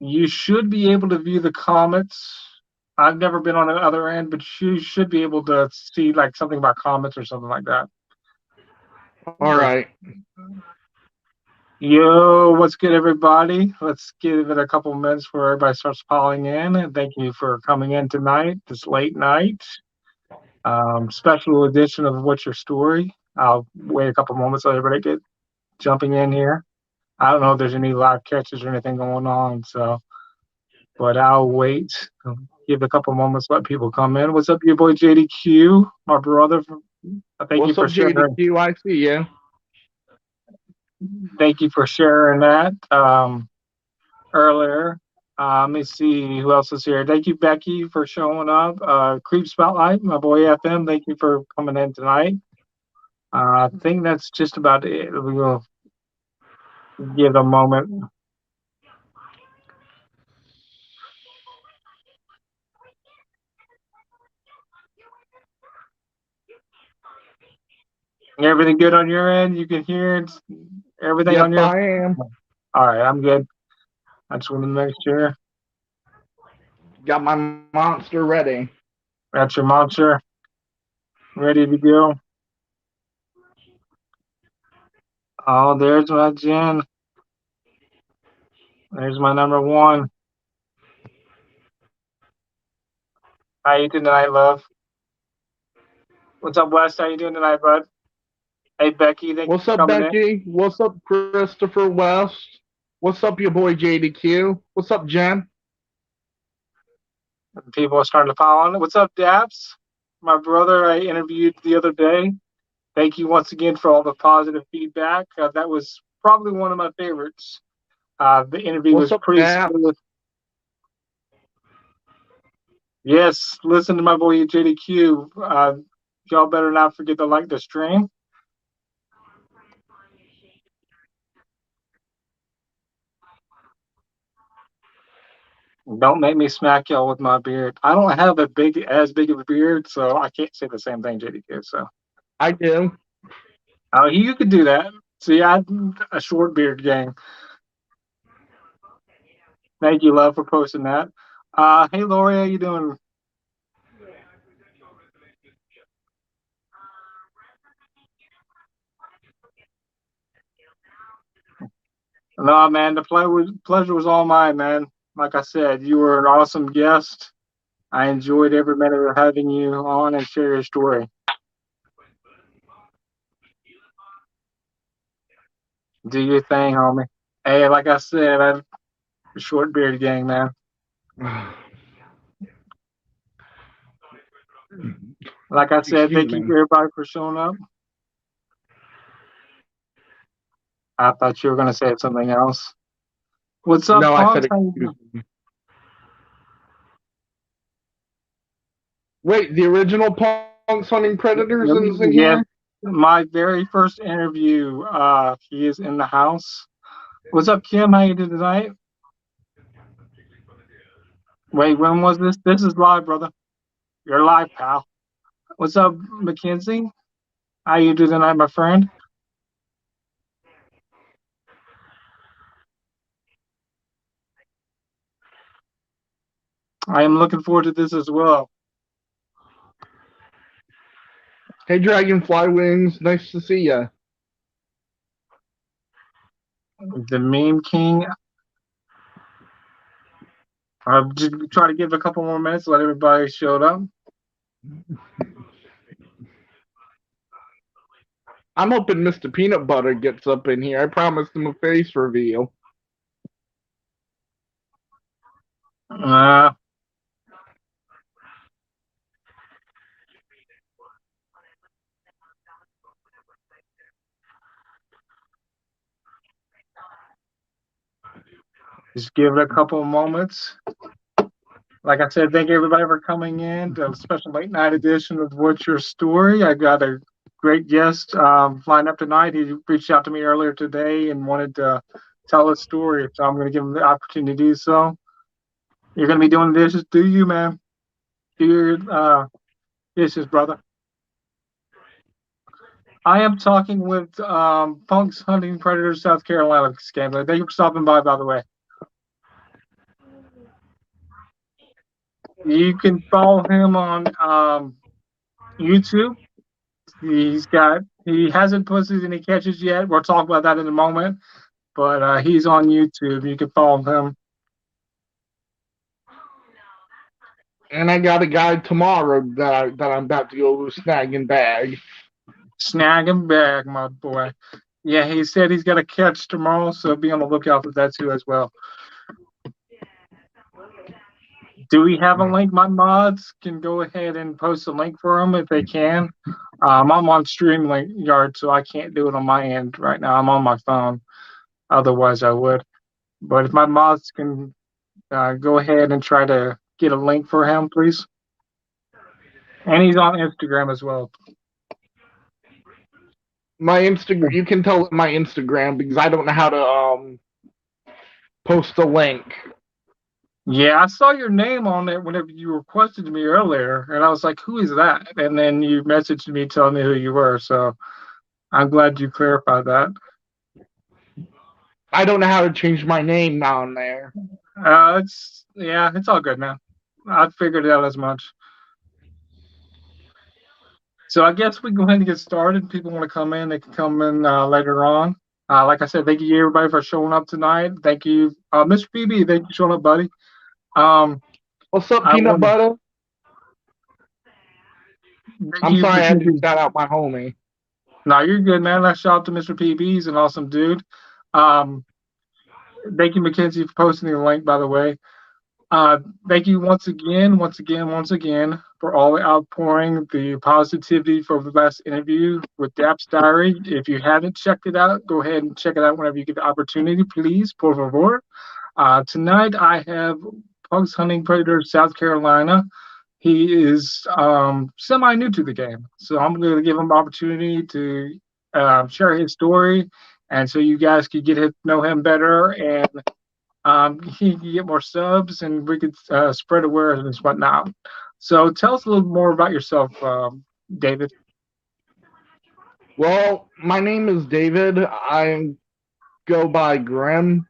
You should be able to view the comments. I've never been on the other end, but you should be able to see like something about comments or something like that. All right. Yo, what's good, everybody? Let's give it a couple minutes before everybody starts piling in. And thank you for coming in tonight, this late night. Special edition of What's Your Story? I'll wait a couple moments so everybody get jumping in here. I don't know if there's any live catches or anything going on, so but I'll wait. Give it a couple moments, let people come in. What's up, your boy JDQ, my brother? Thank you What's for up, sharing. JDQ? I see you. Thank you for sharing that earlier. Let me see who else is here. Thank you, Becky, for showing up. Creep Spotlight, my boy FM. Thank you for coming in tonight. I think that's just about it. We will give a moment. Everything good on your end? You can hear it? Everything on Yep, your. I am. All right, I'm good. I just want to make sure. Got my monster ready. That's your monster ready to go. Oh, there's my Jen. There's my number one. How you doing tonight, love? What's up, West? How you doing tonight, bud? Hey, Becky, thank you What's for up, coming in. Becky? What's up, Christopher West? What's up, your boy JDQ? What's up, Jen? People are starting to follow on. What's up, Daps? My brother I interviewed the other day. Thank you once again for all the positive feedback. That was probably one of my favorites. The interview What's was up, pretty Dap? smooth. Yes, listen to my boy JDQ. Y'all better not forget to like the stream. Don't make me smack y'all with my beard. I don't have as big of a beard, so I can't say the same thing, JDQ. So, I do. oh, you could do that. See, I a short beard gang. Thank you, love, for posting that. Hey, Lori, how you doing? No, man, the pleasure was all mine, man. Like I said, you were an awesome guest. I enjoyed every minute of having you on and share your story. Do your thing, homie. Hey, like I said, I'm a short beard gang, man. Like I said, Excuse thank you me. for everybody for showing up. I thought you were gonna say something else. What's up, No, I said punks? How you excuse doing? me. Wait, the original Punks Hunting Predators is in Yes, here? my very first interview. He is in the house. What's up, Kim? How you doing tonight? Wait, when was this? This is live, brother. You're live, pal. What's up, Mackenzie? How you doing tonight, my friend? I am looking forward to this as well. Hey, Dragonfly Wings. Nice to see ya. The Meme King. I'll just try to give a couple more minutes, let everybody show up. I'm hoping Mr. Peanut Butter gets up in here. I promised him a face reveal. Uh, just give it a couple of moments. Like I said, thank everybody for coming in to a special late night edition of What's Your Story. I got a great guest lined up tonight. He reached out to me earlier today and wanted to tell his story, so I'm going to give him the opportunity to do so. You're going to be doing dishes, do you, man? Do your dishes, brother. I am talking with Punk's Hunting Predators, South Carolina. Scandler. Thank you for stopping by the way. You can follow him on YouTube. He hasn't posted any catches yet. We'll talk about that in a moment. But he's on YouTube. You can follow him. And I got a guy tomorrow that I'm about to go snag and bag. Snag him back, my boy. Yeah, he said he's got a catch tomorrow, so be on the lookout for that too as well. Do we have a link? My mods can go ahead and post a link for him if they can. I'm on StreamYard, so I can't do it on my end right now. I'm on my phone. Otherwise, I would. But if my mods can go ahead and try to get a link for him, please. And he's on Instagram as well. My Instagram, you can tell my Instagram because I don't know how to post a link. Yeah, I saw your name on it whenever you requested me earlier, and I was like, "Who is that?" And then you messaged me telling me who you were. So I'm glad you clarified that. I don't know how to change my name down there. It's all good, man. I figured it out as much. So I guess we go ahead and get started. People want to come in, they can come in later on. Like I said, thank you everybody for showing up tonight. Thank you, Mr. PB. Thank you for showing up, buddy. What's up, I peanut want butter? thank I'm you, sorry I had to PB. shout out my homie. No, you're good, man. Let's shout out to Mr. PB. He's an awesome dude. Um, Thank you, Mackenzie, for posting the link, by the way. Thank you once again for all the outpouring, the positivity for the last interview with Dap's Diary. If you haven't checked it out, go ahead and check it out whenever you get the opportunity, please, por favor. Tonight I have Pugs Hunting Predators, South Carolina. He is semi new to the game, so I'm going to give him opportunity to share his story, and so you guys could get to know him better, and he can get more subs, and we could spread awareness and whatnot. So tell us a little more about yourself, David. Well, my name is David. I go by Grim.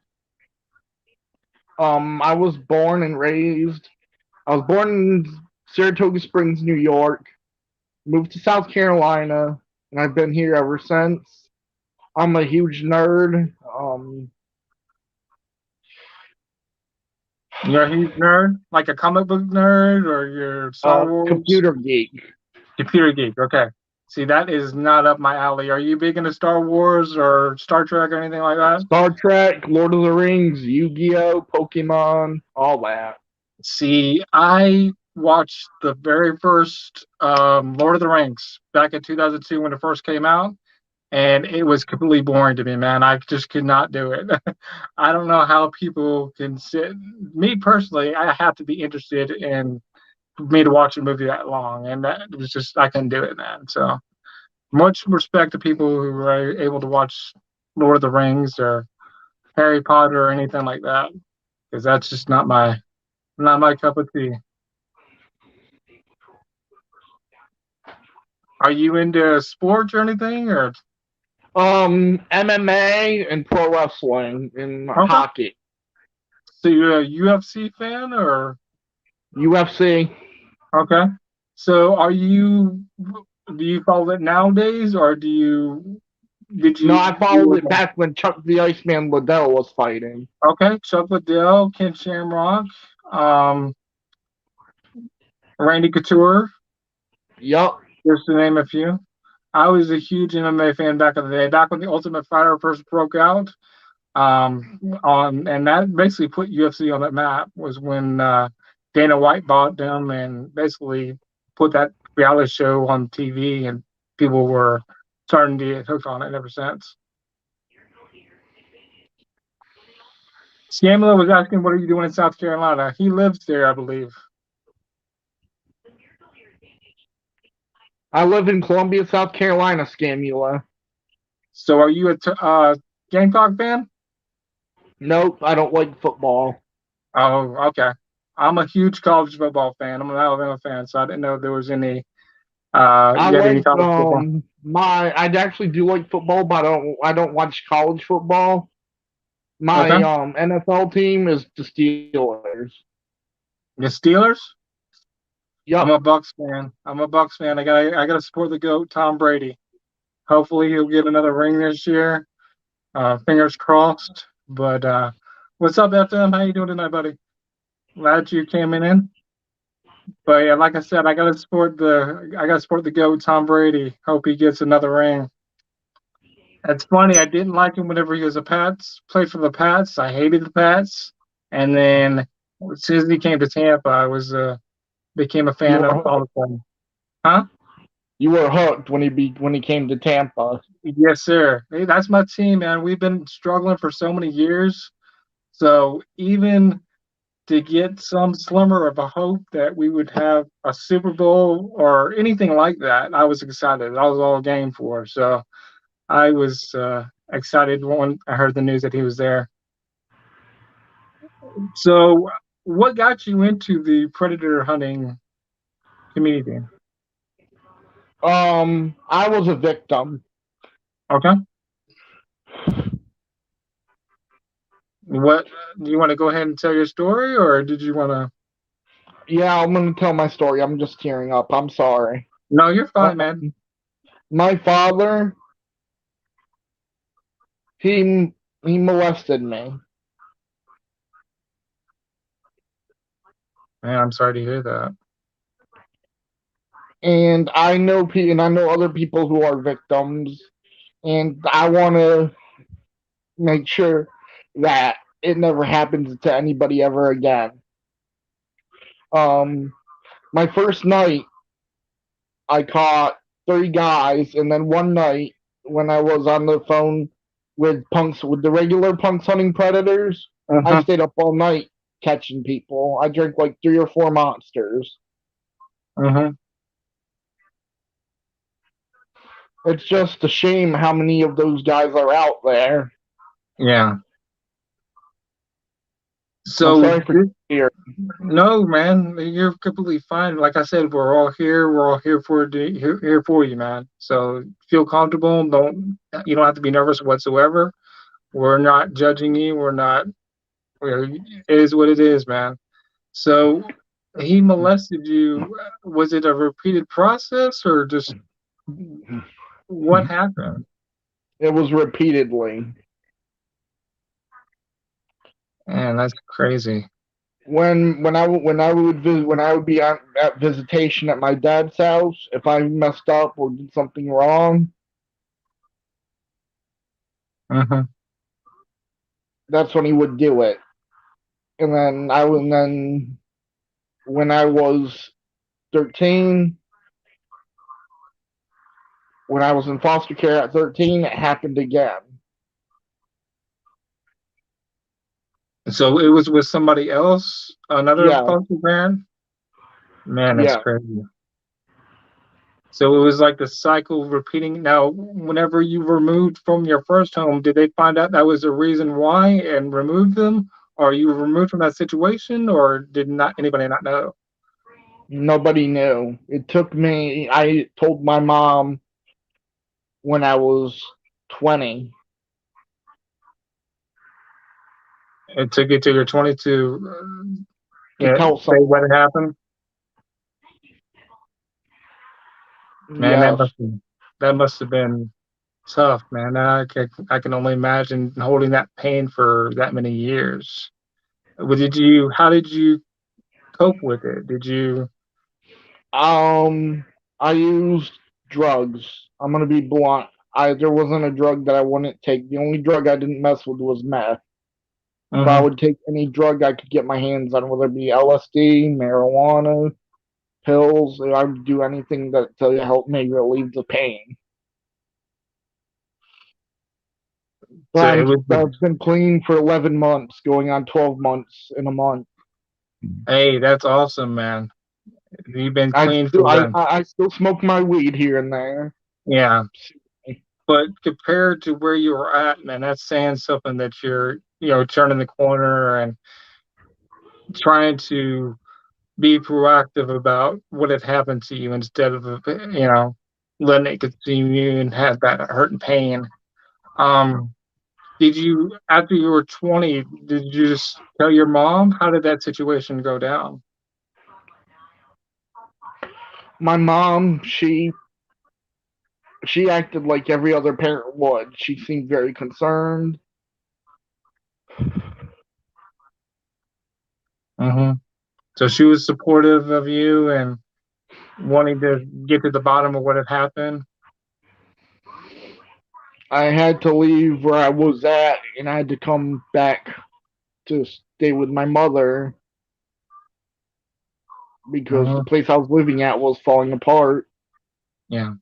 I was born and raised. I was born in Saratoga Springs, New York. Moved to South Carolina, and I've been here ever since. I'm a huge nerd. You're a huge nerd, like a comic book nerd, or you're Star Wars Computer geek. computer geek. Okay. See, that is not up my alley. Are you big into Star Wars or Star Trek or anything like that? Star Trek, Lord of the Rings, Yu-Gi-Oh, Pokemon, all that. See, I watched the very first Lord of the Rings back in 2002 when it first came out, and it was completely boring to me, man. I just could not do it. I don't know how people can sit. Me personally, I have to be interested in for me to watch a movie that long, and that was just I couldn't do it, man. So much respect to people who are able to watch Lord of the Rings or Harry Potter or anything like that, because that's just not my cup of tea. Are you into sports or anything, or MMA and pro wrestling and okay? hockey. So you're a UFC fan, or UFC. okay? So are you? Do you follow it nowadays, or do you? Did No, you? I followed it back when Chuck the Iceman Liddell was fighting. Okay, Chuck Liddell, Ken Shamrock, um, Randy Couture, Yup. just to name a few. I was a huge MMA fan back in the day, back when the Ultimate Fighter first broke out. And that basically put UFC on that map was when Dana White bought them and basically put that reality show on TV, and people were starting to get hooked on it ever since. Scamula was asking, "What are you doing in South Carolina?" He lives there, I believe. I live in Columbia, South Carolina, Scamula. So, are you a Gamecock fan? Nope, I don't like football. Oh, okay. I'm a huge college football fan. I'm an Alabama fan, so I didn't know if there was any I you had any like college football. I actually do like football, but I don't watch college football. My Okay. NFL team is the Steelers. The Steelers? I'm Yup. a Bucks fan. I'm a Bucks fan. I gotta support the GOAT, Tom Brady. Hopefully he'll get another ring this year. Fingers crossed. But what's up, FM? How you doing tonight, buddy? Glad you came in. But yeah, like I said, I gotta support the GOAT, Tom Brady. Hope he gets another ring. It's funny. I didn't like him whenever he was a Pats, played for the Pats. I hated the Pats, and then as soon as he came to Tampa, I was became a You fan of were all of a sudden. Huh? you were hooked when he came to Tampa. Yes, sir. Hey, that's my team, man. We've been struggling for so many years. So even to get some slimmer of a hope that we would have a Super Bowl or anything like that, I was excited. I was all game for. So I was excited when I heard the news that he was there. So, what got you into the predator hunting community? I was a victim. Okay. What do you want to go ahead and tell your story, or did you want to? Yeah, I'm gonna tell my story. I'm just tearing up. I'm sorry. No, you're Uh, fine, man. my father, he molested me, Man, I'm sorry to hear that. and I know other people who are victims, and I want to make sure that it never happens to anybody ever again. Um, my first night, I caught 3 guys, and then one night when I was on the phone with the regular punks hunting predators, I Uh-huh. stayed up all night catching people. I drank like 3 or 4 monsters. Uh-huh. It's just a shame how many of those guys are out there. Yeah. I'm So sorry for here. no, man, you're completely fine. Like I said, we're all here. We're all here here for you, man. So feel comfortable. You don't have to be nervous whatsoever. We're not judging you. It is what it is, man. So he molested you. Was it a repeated process or just what happened? It was repeatedly. Man, that's crazy. When I would be at visitation at my dad's house, if I messed up or did something wrong, Uh-huh. that's when he would do it. And then when I was 13, when I was in foster care at 13, it happened again. So it was with somebody else, another Yeah, foster parent? Man, that's yeah. crazy. So it was like the cycle repeating. Now, whenever you were removed from your first home, did they find out that was the reason why and remove them? Or you were removed from that situation, or did not anybody not know? Nobody knew. It took me. I told my mom when I was 20. It took you till you're 22 To tell say what someone. happened. Man, Yes. that must have been tough, man. I can only imagine holding that pain for that many years. How did you cope with it? Did you, Um, I used drugs. I'm gonna be blunt. There wasn't a drug that I wouldn't take. The only drug I didn't mess with was meth. But I uh would take any drug I could get my hands on, whether it be LSD, marijuana, pills. I would do anything that to help me relieve the pain. so it was, I've been clean for 11 months, going on 12 months in a month. hey, that's awesome, man. You've been I clean still for I, them. I still smoke my weed here and there. Yeah. But compared to where you were at, man, that's saying something that you're turning the corner and trying to be proactive about what had happened to you instead of, letting it consume you and have that hurt and pain. Um, after you were 20, did you just tell your mom? How did that situation go down? My mom, she acted like every other parent would. She seemed very concerned. Hmm. So she was supportive of you and wanting to get to the bottom of what had happened. I had to leave where I was at and I had to come back to stay with my mother because the Hmm. place I was living at was falling apart. Yeah.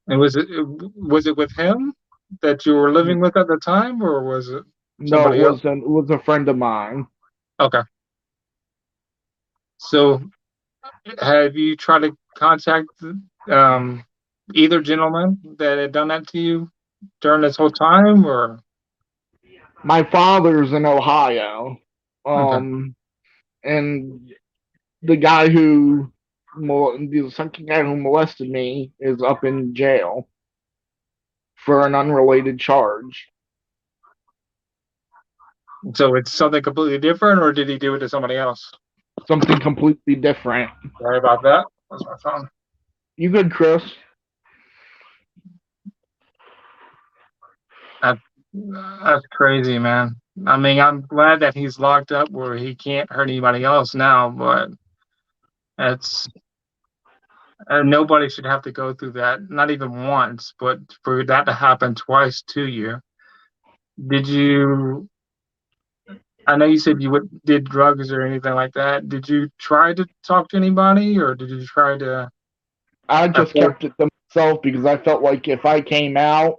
And was it with him that you were living with at the time, or was it No, it somebody else? wasn't. It was a friend of mine. Okay. So have you tried to contact um, either gentleman that had done that to you during this whole time, or My father's in Ohio. okay? Um, and the guy who, the second guy who molested me is up in jail for an unrelated charge. So it's something completely different, or did he do it to somebody else? Something completely different. Sorry about that. That's my phone. You good, Chris? That, that's crazy, man. I mean, I'm glad that he's locked up where he can't hurt anybody else now, but that's nobody should have to go through that, not even once, but for that to happen twice to you. Did you? I know you said you did drugs or anything like that. Did you try to talk to anybody, or did you try to? I just Afford, kept it to myself because I felt like if I came out,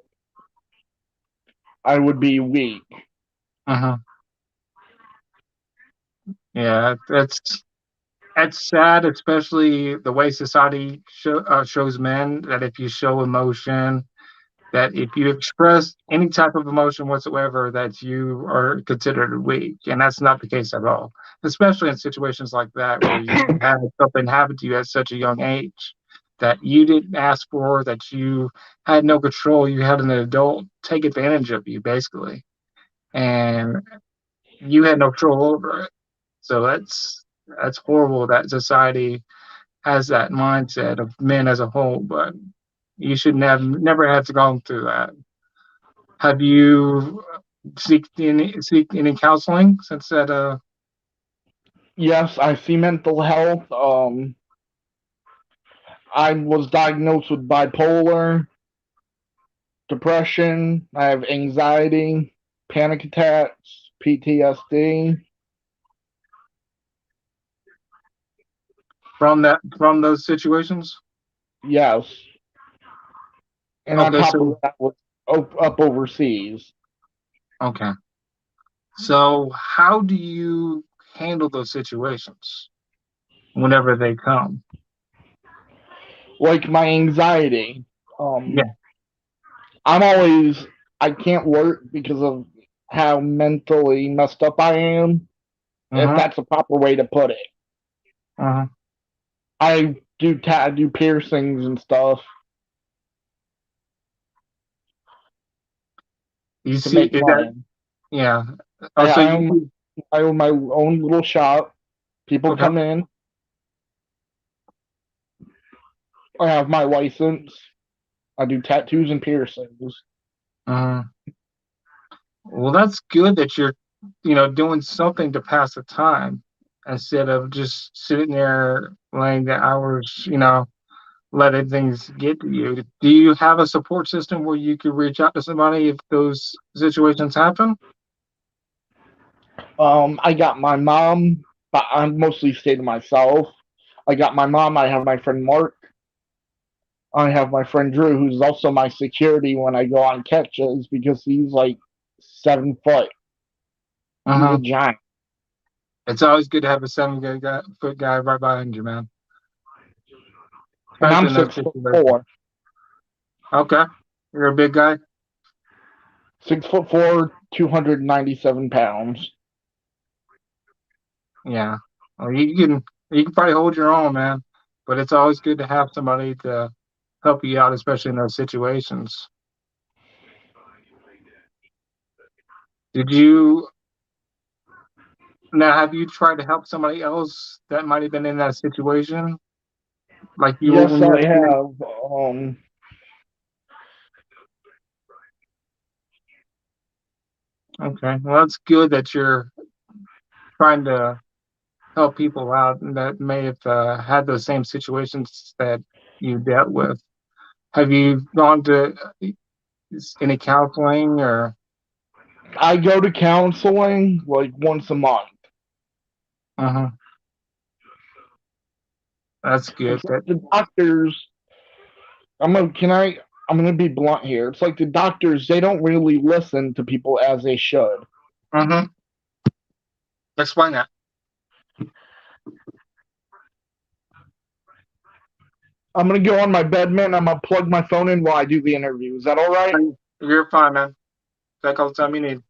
I would be weak. uh-huh. Yeah, that's sad, especially the way society shows men that if you show emotion, that if you express any type of emotion whatsoever, that you are considered weak, and that's not the case at all. Especially in situations like that where you had something happen to you at such a young age that you didn't ask for, that you had no control. You had an adult take advantage of you, basically, and you had no control over it. So that's horrible that society has that mindset of men as a whole, but you should never have to go through that. Have you seek any counseling since that? Yes, I see mental health. I was diagnosed with bipolar, depression. I have anxiety, panic attacks, PTSD. From those situations. Yes, and on Okay, top of so that, was up overseas. okay, so how do you handle those situations whenever they come? Like my anxiety. Yeah. Um, I'm always I can't work because of how mentally messed up I am. If Uh-huh. that's a proper way to put it, Uh-huh. I do piercings and stuff You to see make is that? money. Yeah. Oh, I, so I you own I own my own little shop. People okay? come in. I have my license. I do tattoos and piercings. Uh, well, that's good that you're, doing something to pass the time instead of just sitting there laying the hours, letting things get to you. Do you have a support system where you could reach out to somebody if those situations happen? I got my mom, but I mostly stay to myself. I got my mom. I have my friend Mark. I have my friend Drew, who's also my security when I go on catches because he's like 7 foot. He's a Uh-huh. giant. It's always good to have a 7 foot guy right behind you, man, And especially I'm in those 6'4". situations. Okay, you're a big guy. 6'4", 297 pounds. Yeah, well, you can probably hold your own, man. But it's always good to have somebody to help you out, especially in those situations. Did you Now, have you tried to help somebody else that might have been in that situation, like you were Yes, when you I were a kid? have. Okay, well, that's good that you're trying to help people out that may have had those same situations that you dealt with. Have you gone to any counseling or? I go to counseling like once a month. Uh-huh, that's good. It's like That. the doctors. I'm gonna can I I'm gonna be blunt here. It's like the doctors, they don't really listen to people as they should. Uh-huh. Explain that. I'm gonna go on my bed, man. I'm gonna plug my phone in while I do the interview. Is that all right? You're fine, man. Take all the time you need.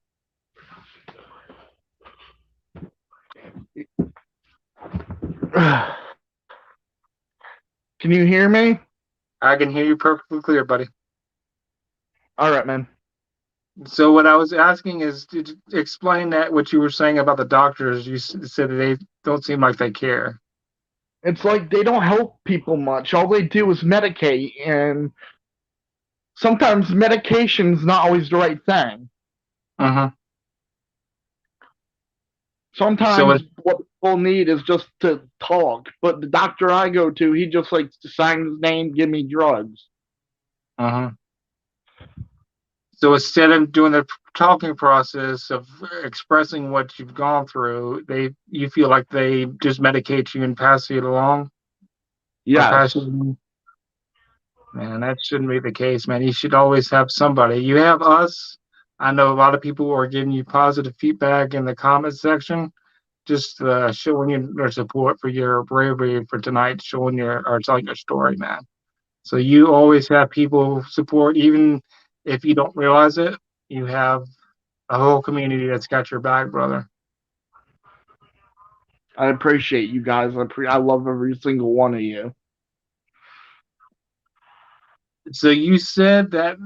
Can you hear me? I can hear you perfectly clear, buddy. All right, man. So what I was asking is, did you explain that what you were saying about the doctors? You said that they don't seem like they care. It's like they don't help people much. All they do is medicate, and sometimes medication's not always the right thing. Uh-huh. So Sometimes it's what people need is just to talk. But the doctor I go to, he just likes to sign his name, give me drugs. uh-huh. So instead of doing the talking process of expressing what you've gone through, you feel like they just medicate you and pass it along or pass Yes, you along? Man, that shouldn't be the case, man. You should always have somebody. You have us. I know a lot of people are giving you positive feedback in the comment section, just showing you their support for your bravery for tonight, showing your or telling your story, man. So you always have people support, even if you don't realize it. You have a whole community that's got your back, brother. I appreciate you guys. I love every single one of you. So you said that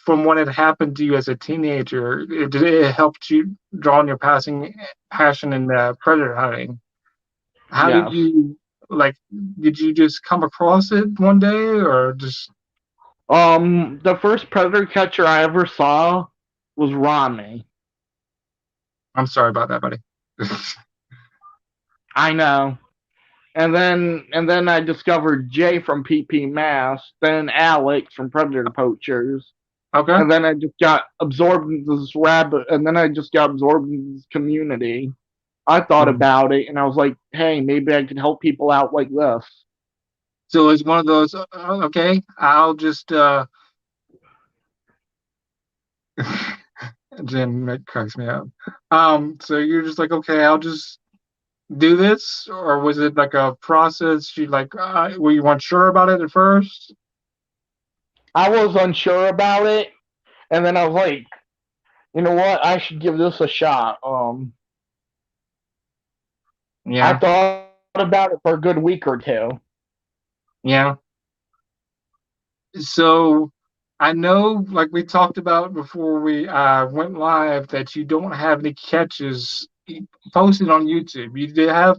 from when it happened to you as a teenager, it helped you draw on your passing passion in predator hunting. How did Yes. you like? Did you just come across it one day, or just? The first predator catcher I ever saw was Rami. I'm sorry about that, buddy. I know. And then I discovered Jay from PP Mass, then Alex from Predator Poachers. Okay. And then I just got absorbed into this rabbit, and then I just got absorbed into this community. I thought Mhm. about it, and I was like, hey, maybe I could help people out like this. So it's one of those. Okay, I'll just. Jim, that cracks me up. So you're just like, okay, I'll just do this, or was it like a process? You like, were you unsure about it at first? I was unsure about it, and then I was like, you know what? I should give this a shot. I Yeah, thought about it for a good week or two. yeah. So I know, like we talked about before we went live, that you don't have any catches posted on YouTube. You did have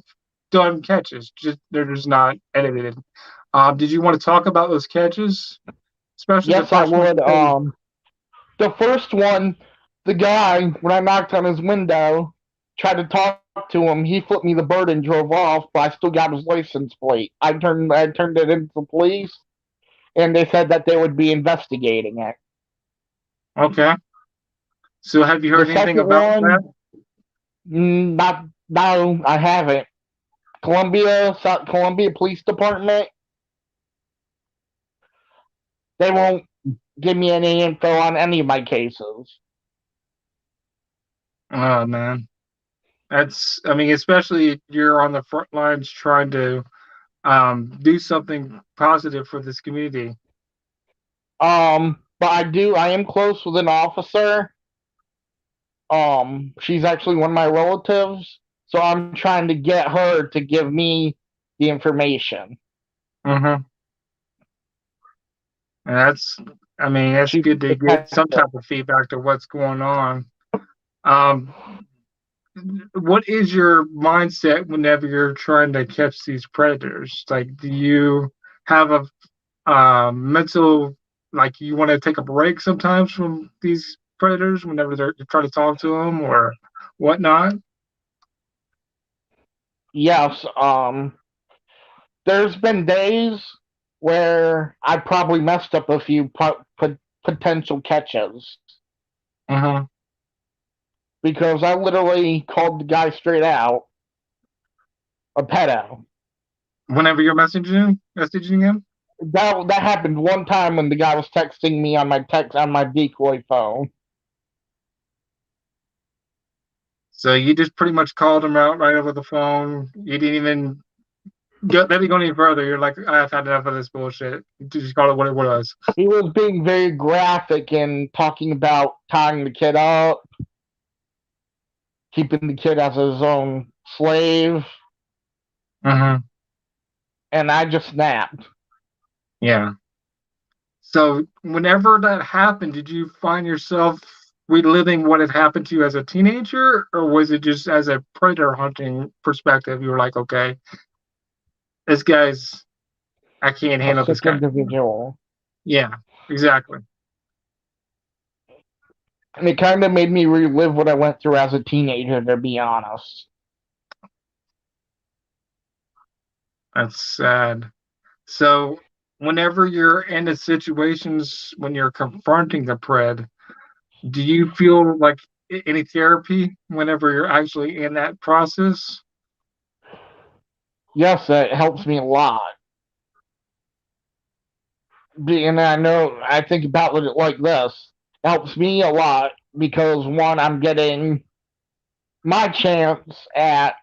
done catches, just they're just not edited. Did you want to talk about those catches, especially the Yes, I first one? would. The first one, the guy, when I knocked on his window, tried to talk to him. He flipped me the bird and drove off, but I still got his license plate. I turned it into the police, and they said that they would be investigating it. Okay. So have you The heard anything second about that? one, not no, I haven't. Columbia Police Department, they won't give me any info on any of my cases. Oh man, I mean, especially if you're on the front lines trying to do something positive for this community. But I am close with an officer. She's actually one of my relatives, so I'm trying to get her to give me the information. Mm-hmm. And I mean, that's She's good to a get some detective. type of feedback to what's going on. Um, what is your mindset whenever you're trying to catch these predators? Like, do you have a mental, like you want to take a break sometimes from these predators whenever you try to talk to them or whatnot? Yes, there's been days where I probably messed up a few potential catches Uh-huh. because I literally called the guy straight out a pedo. Whenever you're messaging him. That happened one time when the guy was texting me on my decoy phone. So you just pretty much called him out right over the phone. You didn't even maybe go any further. You're like, I've had enough of this bullshit. You just call it what it was. He was being very graphic and talking about tying the kid up, keeping the kid as his own slave, Uh-huh. and I just snapped. Yeah. So whenever that happened, did you find yourself reliving what had happened to you as a teenager, or was it just as a predator hunting perspective? You were like, okay, this guy's, I can't A handle this sick guy. individual. Yeah, exactly. And it kind of made me relive what I went through as a teenager, to be honest. That's sad. So whenever you're in the situations when you're confronting the pred, do you feel like any therapy whenever you're actually in that process? Yes, it helps me a lot. And I think about it like this. It helps me a lot because one, I'm getting my chance at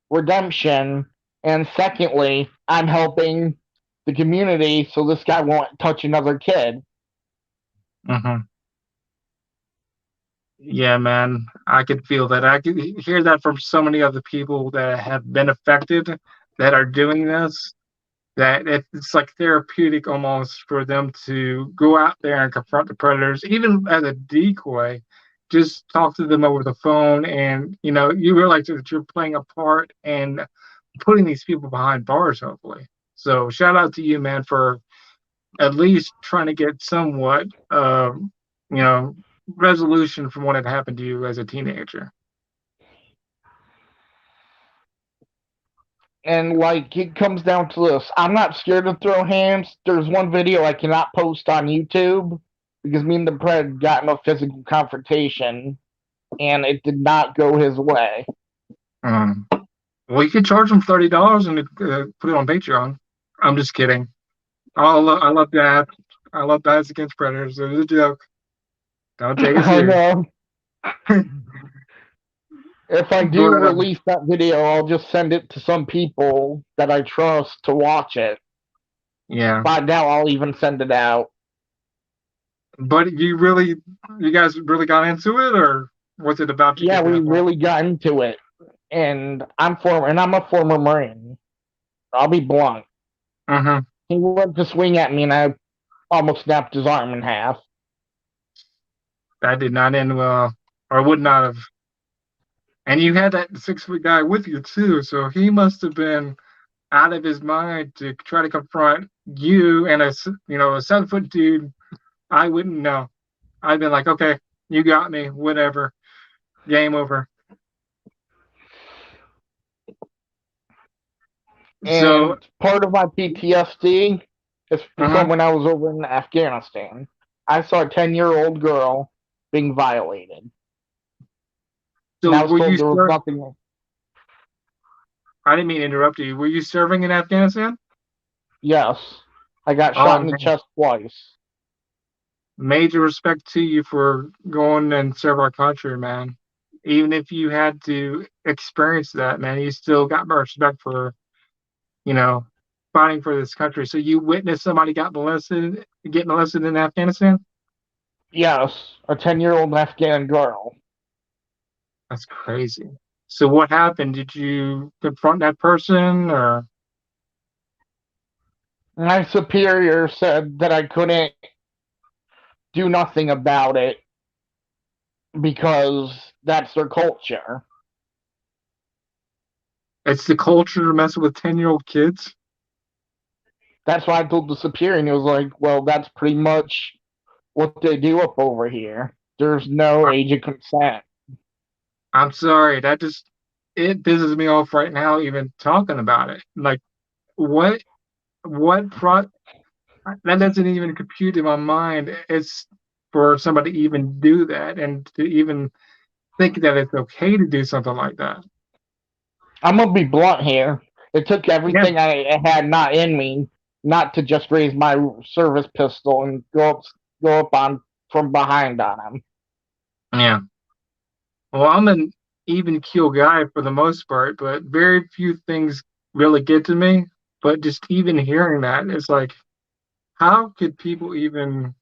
redemption, and secondly, I'm helping the community so this guy won't touch another kid. Hmm. Yeah, man, I could feel that. I could hear that from so many other people that have been affected that are doing this. That it's like therapeutic almost for them to go out there and confront the predators, even as a decoy. Just talk to them over the phone, and you realize that you're playing a part and putting these people behind bars, hopefully. So shout out to you, man, for at least trying to get somewhat, you know, resolution from what had happened to you as a teenager. And like it comes down to this. I'm not scared to throw hands. There's one video I cannot post on YouTube because me and the pred got in a physical confrontation and it did not go his way. Um, well, you could charge them $30 and put it on Patreon. I'm just kidding. I love that. I love Diets Against Predators. It was a joke. Don't take it I serious. know. If I do But release that video, I'll just send it to some people that I trust to watch it. yeah, By now, I'll even send it out. but you guys really got into it, or was it about to Yeah, get to we that point? really got into it, and I'm a former Marine. I'll be blunt. Uh-huh. He went to swing at me, and I almost snapped his arm in half. That did not end well, or would not have. And you had that 6 foot guy with you too, so he must have been out of his mind to try to confront you and a 7 foot dude. I wouldn't know. I'd been like, okay, you got me, whatever, game over. So, And part of my PTSD is uh-huh. from when I was over in Afghanistan. I saw a 10-year-old girl being violated, and So I was were told you there was ser- nothing. I didn't mean to interrupt you. Were you serving in Afghanistan? Yes, I got shot Oh in the man, chest twice. major respect to you for going and serve our country, man. Even if you had to experience that, man, you still got my respect for, you know, fighting for this country. So you witnessed somebody get molested in Afghanistan? Yes, a 10-year-old Afghan girl. That's crazy. So what happened? Did you confront that person or My superior said that I couldn't do nothing about it because That's their culture. It's the culture to mess with 10-year-old kids. That's why I told the superior, and he was like, "Well, that's pretty much what they do up over here. There's no I, age of consent." I'm sorry, it pisses me off right now even talking about it. Like what what pro that doesn't even compute in my mind. It's for somebody to even do that and to even think that it's okay to do something like that. I'm gonna be blunt here. It took Yeah, everything I had not in me not to just raise my service pistol and go up on from behind on him. yeah. Well, I'm an even keel guy for the most part, but very few things really get to me. But just even hearing that, it's like, how could people even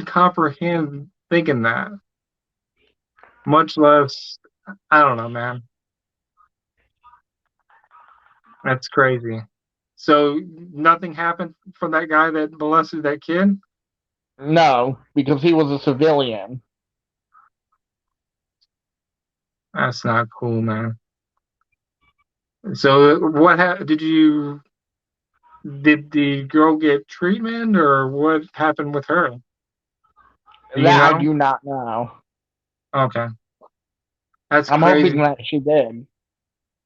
comprehend thinking that? Much less, I don't know, man. That's crazy. So nothing happened from that guy that molested that kid? No, because he was a civilian. That's not cool, man. So did the girl get treatment or what happened with her? Do you That I know? do not know. Okay. That's I'm hoping crazy. that she did.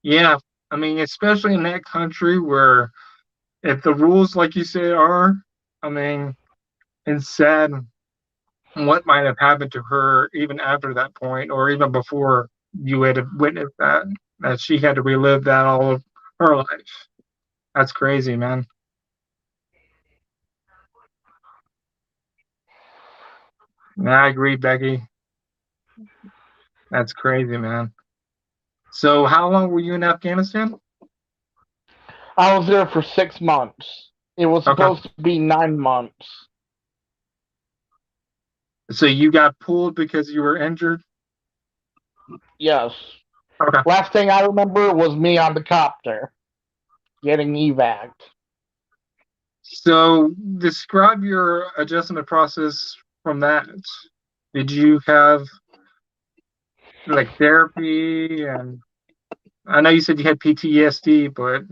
Yeah. I mean, especially in that country where if the rules like you say are, I mean, it's sad what might have happened to her even after that point or even before you had witnessed that she had to relive that all of her life. That's crazy, man. Yeah, I agree, Becky. That's crazy, man. So how long were you in Afghanistan? I was there for 6 months. It was Okay. supposed to be 9 months. So you got pulled because you were injured? Yes. Okay. Last thing I remember was me on the copter getting evac. So describe your adjustment process from that. Did you have like therapy? And I know you said you had PTSD, but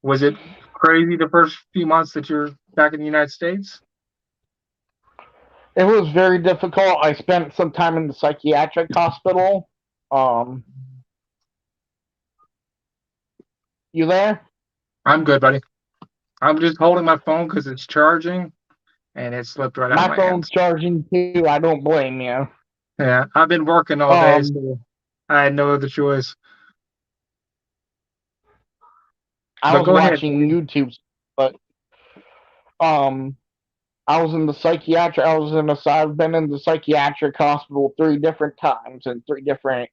was it crazy the first few months that you're back in the United States? It was very difficult. I spent some time in the psychiatric hospital. Um, you there? I'm good, buddy. I'm just holding my phone because it's charging and it slipped right out of My my phone's hands. charging too. I don't blame you. Yeah, I've been working all day, Um, so I had no other choice. I But was go ahead, watching buddy. YouTube, but um, I was in the psychiatric. I've been in the psychiatric hospital 3 different times in 3 different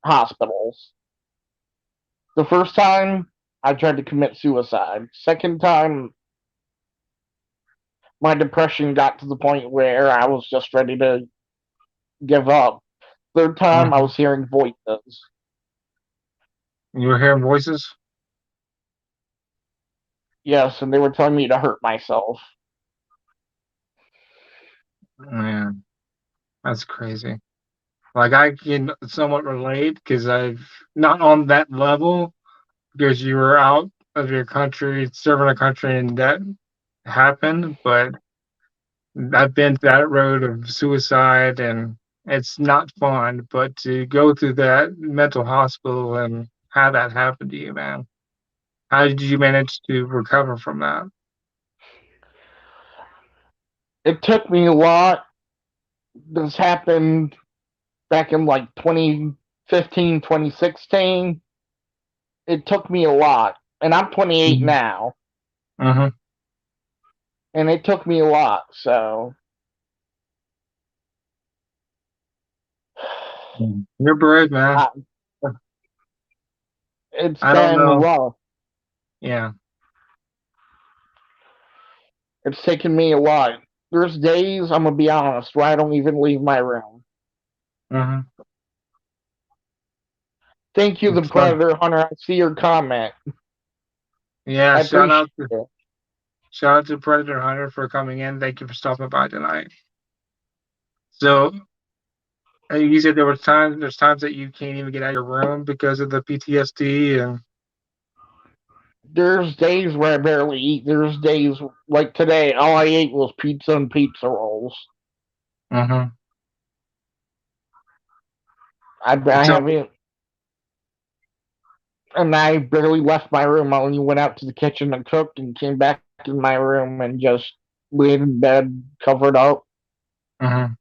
hospitals. The first time, I tried to commit suicide. Second time, my depression got to the point where I was just ready to give up. Third time, I Mhm. was hearing voices. You were hearing voices? Yes, and they were telling me to hurt myself. Man, that's crazy. Like I can somewhat relate because I've not on that level because you were out of your country, serving a country, and that happened. But I've been that road of suicide, and it's not fun. But to go through that mental hospital and have that happen to you, man, how did you manage to recover from that? It took me a lot. This happened back in like 2015, 2016. It took me a lot. And I'm 28 Mhm. now. Mhm. And it took me a lot. So You're brave, man. I, it's I don't been know. rough. Yeah. It's taken me a lot. There's days, I'm going to be honest, where I don't even leave my room. Mhm. Thank you, the It's fun. Predator Hunter. I see your comment. Yeah. I appreciate it. Shout out to Predator Hunter for coming in. Thank you for stopping by tonight. So You said there's times that you can't even get out of your room because of the PTSD and There's days where I barely eat. There's days like today, all I ate was pizza and pizza rolls. hmm I so haven't, and I barely left my room. I only went out to the kitchen and cooked, and came back in my room and just laid in bed, covered up. mhm.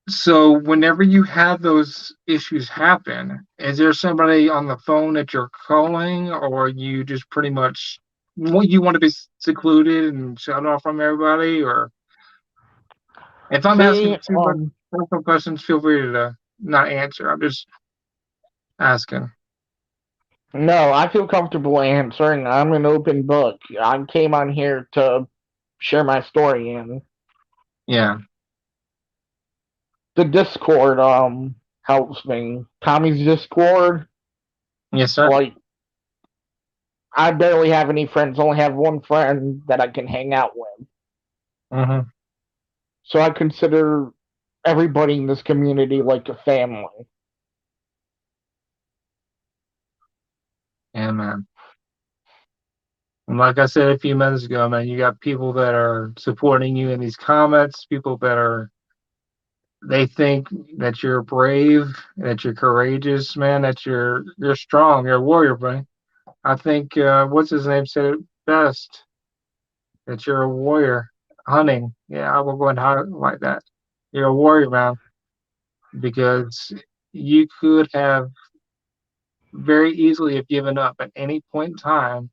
So whenever you have those issues happen, is there somebody on the phone that you're calling, or you just pretty much you want to be secluded and shut off from everybody? Or if I'm See, asking too much personal questions, feel free to not answer. I'm just asking. no, I feel comfortable answering. I'm an open book. I came on here to share my story, and Yeah. the Discord helps me. Tommy's Discord, Yes, sir. like I barely have any friends. Only have one friend that I can hang out with. hmm So I consider everybody in this community like a family. Yeah, man. And like I said a few minutes ago, man, you got people that are supporting you in these comments, people that are they think that you're brave, that you're courageous, man, that you're strong, you're a warrior, man. I think what's his name said it best, that you're a warrior. Hunting. Yeah, I will go and highlight that. You're a warrior, man, because you could have very easily have given up at any point in time,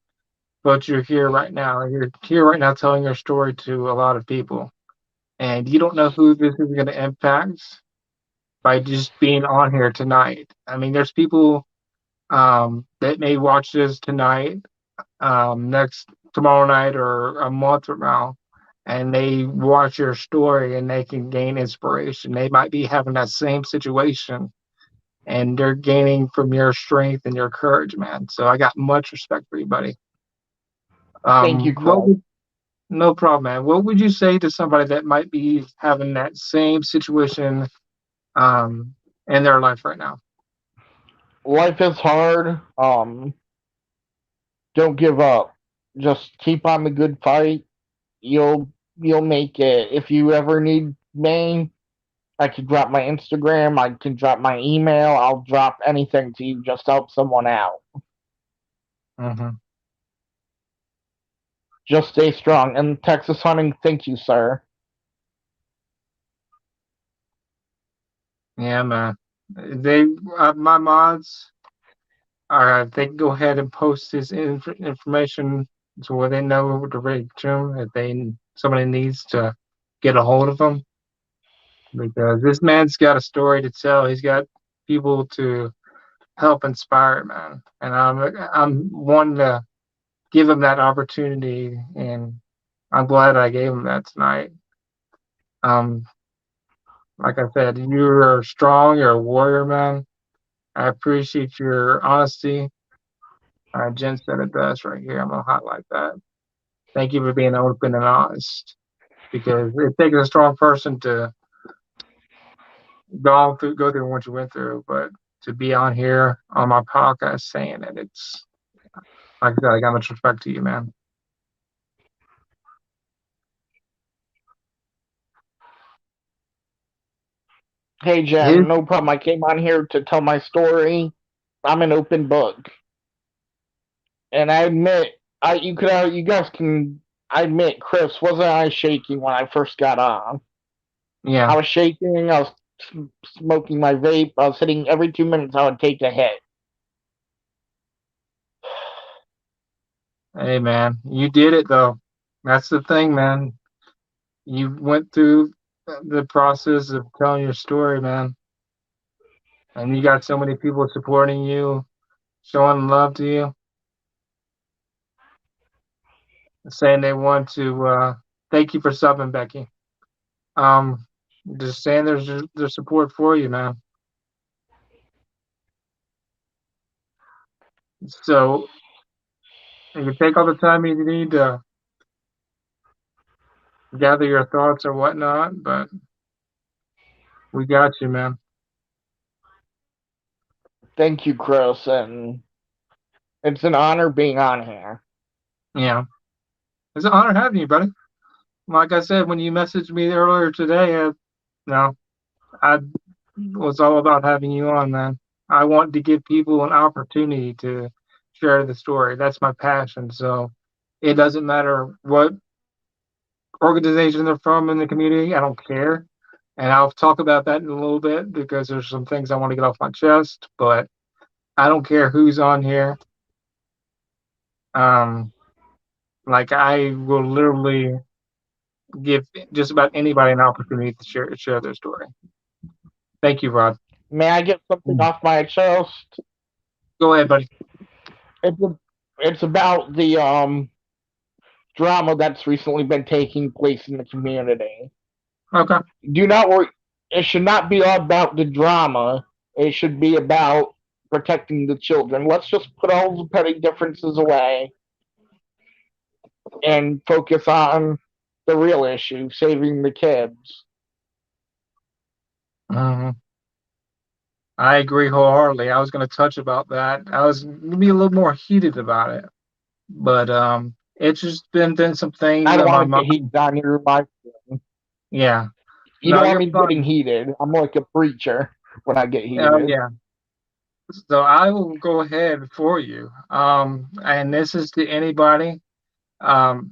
but you're here right now. You're here right now telling your story to a lot of people. And you don't know who this is going to impact by just being on here tonight. I mean, there's people that may watch this tonight, next tomorrow night, or a month from now, and they watch your story and they can gain inspiration. They might be having that same situation, and they're gaining from your strength and your courage, man. So I got much respect for you, buddy. Thank you, What Crow. would No problem, man. What would you say to somebody that might be having that same situation um, in their life right now? Life is hard. Don't give up. Just keep on the good fight. You'll you'll make it. If you ever need me, I could drop my Instagram. I can drop my email. I'll drop anything to you. Just help someone out. hmm Just stay strong. And Texas hunting, thank you, sir. Yeah, man. They, my mods, they can go ahead and post this information so where they know to reach them if somebody needs to get a hold of them, because this man's got a story to tell. He's got people to help inspire, man. And I'm one to give him that opportunity, and I'm glad I gave him that tonight. Um, like I said, you're strong. You're a warrior, man. I appreciate your honesty. Jen said it best right here. I'm gonna highlight that. Thank you for being open and honest, because it takes a strong person to go through what you went through, but to be on here on my podcast saying it, it's like I said, I got much respect to you, man. Hey, His Jen, no problem. I came on here to tell my story. I'm an open book. And I admit, you guys can, I admit, Chris, wasn't I shaking when I first got on? Yeah. I was shaking. I was smoking my vape. I was hitting every 2 minutes. I would take a hit. Hey, man, you did it though. That's the thing, man. You went through the process of telling your story, man, and you got so many people supporting you, showing love to you, saying they want to thank you for subbing, Becky. Um, just saying there's support for you, man. So you can take all the time you need to gather your thoughts or whatnot, but We got you, man. Thank you, Chris, and it's an honor being on here. Yeah. It's an honor having you, buddy. Like I said, when you messaged me earlier today, no, I was all about having you on, man. I want to give people an opportunity to share the story. That's my passion. So it doesn't matter what organization they're from in the community. I don't care. And I'll talk about that in a little bit because there's some things I want to get off my chest, but I don't care who's on here. Um, like I will literally give just about anybody an opportunity to share their story. Thank you, Rod. May I get something Mm. off my chest? Go ahead, buddy. It's a, it's about the drama that's recently been taking place in the community. Okay. Do not worry. It should not be all about the drama. It should be about protecting the children. Let's just put all the petty differences away and focus on the real issue, saving the kids. Mhm. I agree wholeheartedly. I was going to touch about that. I was going to be a little more heated about it, but it's just been some things I don't in my want to get mind. heated on your mind. Yeah. You No, don't want you're me getting fine. heated. I'm like a preacher when I get Oh heated. yeah. So I will go ahead for you. And this is to anybody. Um,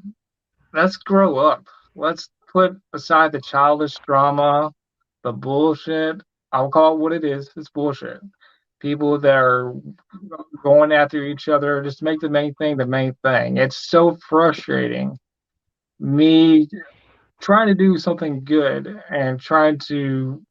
let's grow up. Let's put aside the childish drama, the bullshit. I'll call it what it is. It's bullshit. People that are going after each other, just make the main thing the main thing. It's so frustrating. Me trying to do something good and trying to,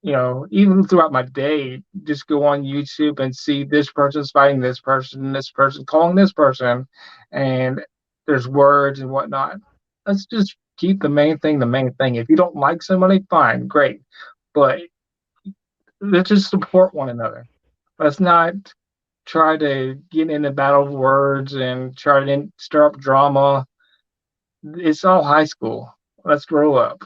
even throughout my day, just go on YouTube and see this person's fighting this person calling this person, and there's words and whatnot. Let's just keep the main thing the main thing. If you don't like somebody, fine, great. But let's just support one another. Let's not try to get in a battle of words and try to stir up drama. It's all high school. Let's grow up.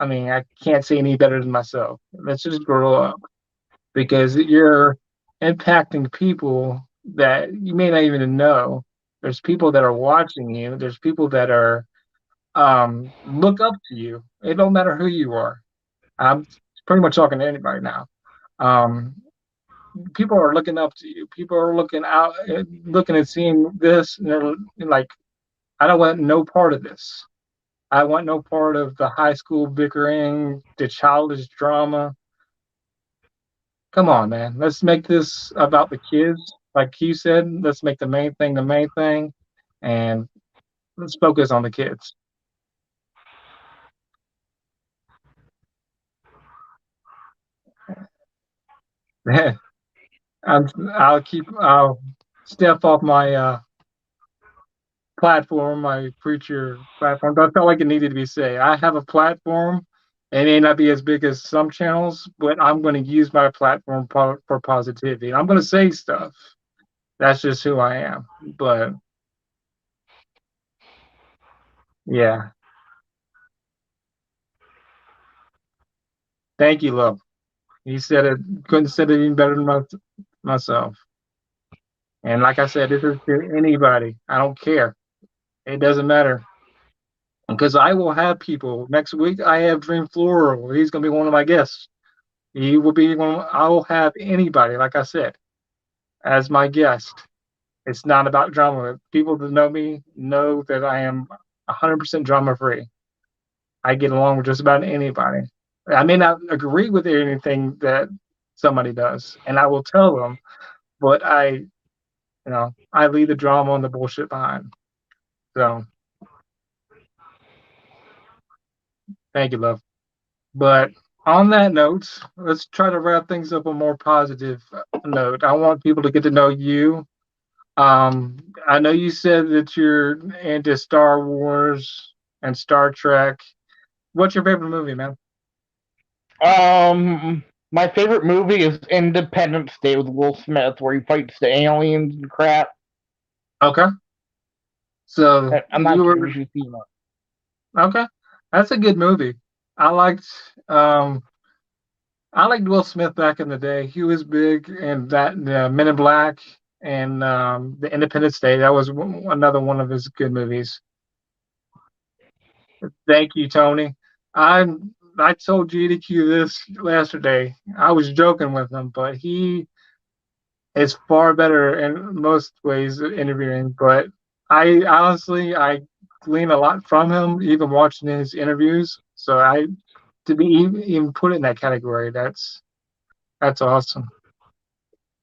I mean, I can't say any better than myself. Let's just grow up because you're impacting people that you may not even know. There's people that are watching you. There's people that are look up to you. It don't matter who you are. I'm pretty much talking to anybody now. Um, People are looking up to you. People are looking out, looking and seeing this, and they're like, I don't want no part of this. I want no part of the high school bickering, the childish drama. Come on, man. Let's make this about the kids. Like you said, let's make the main thing, and let's focus on the kids. I'll step off my platform, my preacher platform. But I felt like it needed to be said. I have a platform. It may not be as big as some channels, but I'm going to use my platform for positivity. I'm going to say stuff. That's just who I am. But yeah, thank you, love. You said it. Couldn't say it even better than myself. And like I said, this is to anybody. I don't care. It doesn't matter because I will have people next week. I have Dream Floral. He's going to be one of my guests. He will be one. I will have anybody, like I said, as my guest. It's not about drama. People that know me know that I am 100% drama free. I get along with just about anybody. I may not agree with anything that somebody does, and I will tell them, but I leave the drama and the bullshit behind. So thank you, love. But on that note, let's try to wrap things up on a more positive note. I want people to get to know you. I know you said that you're into Star Wars and Star Trek. What's your favorite movie, man? My favorite movie is Independence Day with Will Smith, where he fights the aliens and crap. Okay, so I'm you not were sure if you've seen it. okay. That's a good movie. I liked. Um, I liked Will Smith back in the day. He was big in that Men in Black and the Independence Day. That was another one of his good movies. Thank you, Tony. I I told GDQ this yesterday. I was joking with him, but he is far better in most ways at interviewing. But I honestly I glean a lot from him, even watching his interviews. So I to be even put in that category, that's awesome.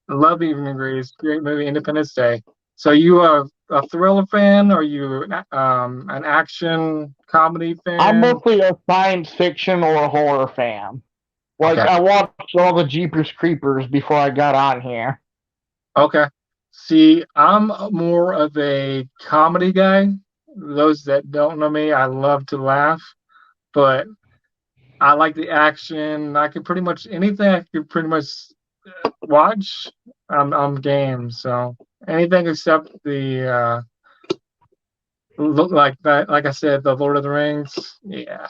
Love Evening Breeze. Great movie, Independence Day. So you are a thriller fan? Or you an action comedy I'm fan? mostly a science fiction or a horror fan. Like Okay. I watched all the Jeepers Creepers before I got on here. Okay. See, I'm more of a comedy guy. Those that don't know me, I love to laugh, but I like the action. I can pretty much anything I can pretty much watch. I'm game. So anything except the like that, like I said, the Lord of the Rings. Yeah,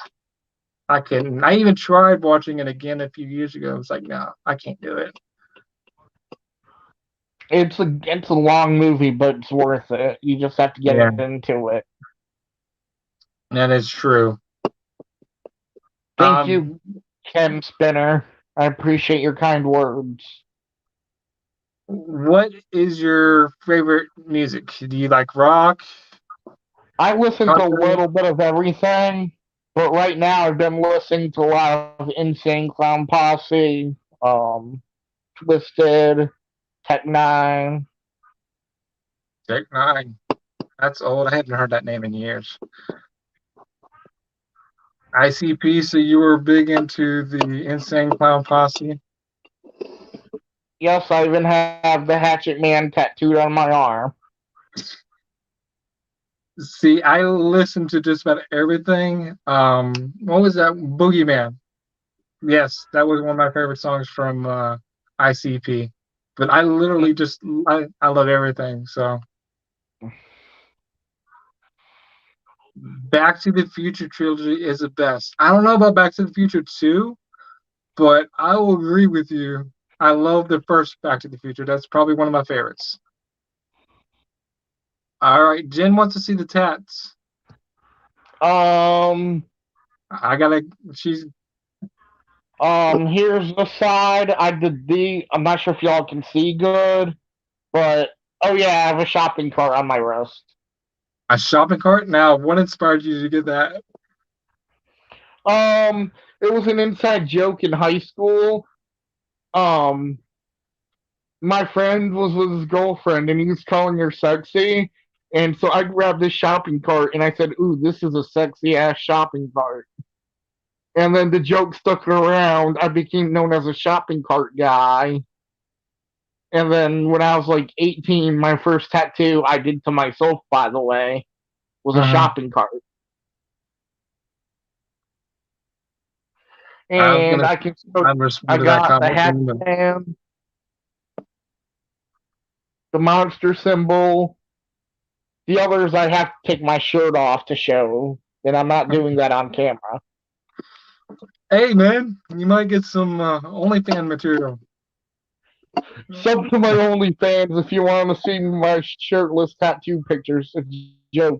I couldn't. I even tried watching it again a few years ago. It's like, no, I can't do it. It's a long movie, but it's worth it. You just have to Yeah, get into it. that is true. Thank you, Um, Ken Spinner. I appreciate your kind words. what is your favorite music? Do you like rock, I listen to a country? little bit of everything, but right now I've been listening to a lot of Insane Clown Posse, Twisted, Tech Nine. Tech Nine. That's old. I haven't heard that name in years. ICP. So you were big into the Insane Clown Posse. Yes, I even have the Hatchet Man tattooed on my arm. See, I listened to just about everything. What was that? Boogeyman. Yes, that was one of my favorite songs from ICP. But I literally just I love everything. So Back to the Future trilogy is the best. I don't know about Back to the Future 2, but I will agree with you. I love the first Back to the Future. That's probably one of my favorites. All right, Jen wants to see the tats. Um, I gotta. She's Here's the side. I did the. I'm not sure if y'all can see good, but oh yeah, I have a shopping cart on my wrist. a shopping cart. Now, what inspired you to get that? Um, it was an inside joke in high school. Um, my friend was with his girlfriend and he was calling her sexy. And so I grabbed this shopping cart and I said, "Ooh, this is a sexy ass shopping cart." And then the joke stuck around. I became known as a shopping cart guy. And then when I was like 18, my first tattoo I did to myself, by the way, was a Uh-huh. shopping cart. I was And gonna. I can show, I I responded to that got the comment, hat Jen, but stand, the monster symbol. The others I have to take my shirt off to show, and I'm not doing that on camera. hey, man, you might get some OnlyFans material. Sub to my OnlyFans if you want to see my shirtless tattoo pictures. It's joking.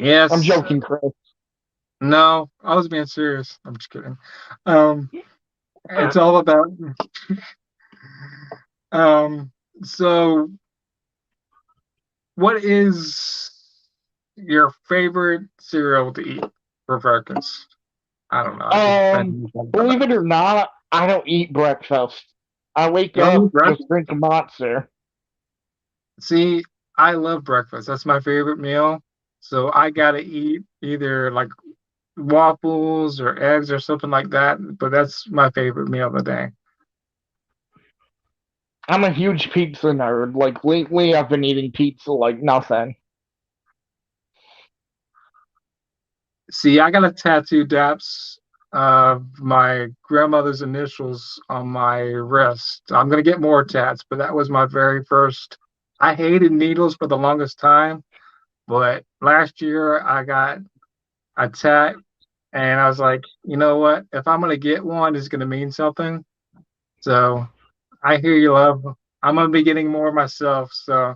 I'm Yes. joking, Chris. No, I was being serious. I'm just kidding. Um, it's all about. Um, so what is your favorite cereal to eat for breakfast? I don't know. I just randomly thought Believe about it or not, I don't eat breakfast. I wake You don't eat up, just breakfast? drink a monster. See, I love breakfast. That's my favorite meal. So I gotta eat either like waffles or eggs or something like that. But that's my favorite meal of the day. I'm a huge pizza nerd. Like lately, I've been eating pizza like nothing. See, I got a tattoo daps of my grandmother's initials on my wrist. I'm gonna get more tats, but that was my very first. I hated needles for the longest time, but last year I got a tat And I was like, you know what? If I'm gonna get one, it's gonna mean something. So I hear you, love. I'm gonna be getting more myself. So,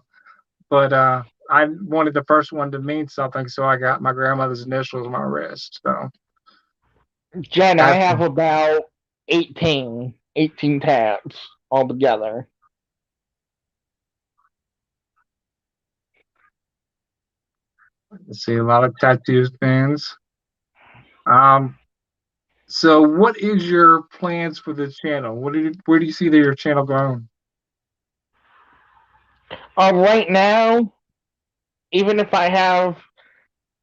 but I wanted the first one to mean something, so I got my grandmother's initials on my wrist. So Jen, I that's have about 18 tabs altogether. let's see, a lot of tattoos fans. Um, so what is your plans for the channel? Where do you see your channel going? Right now, even if I have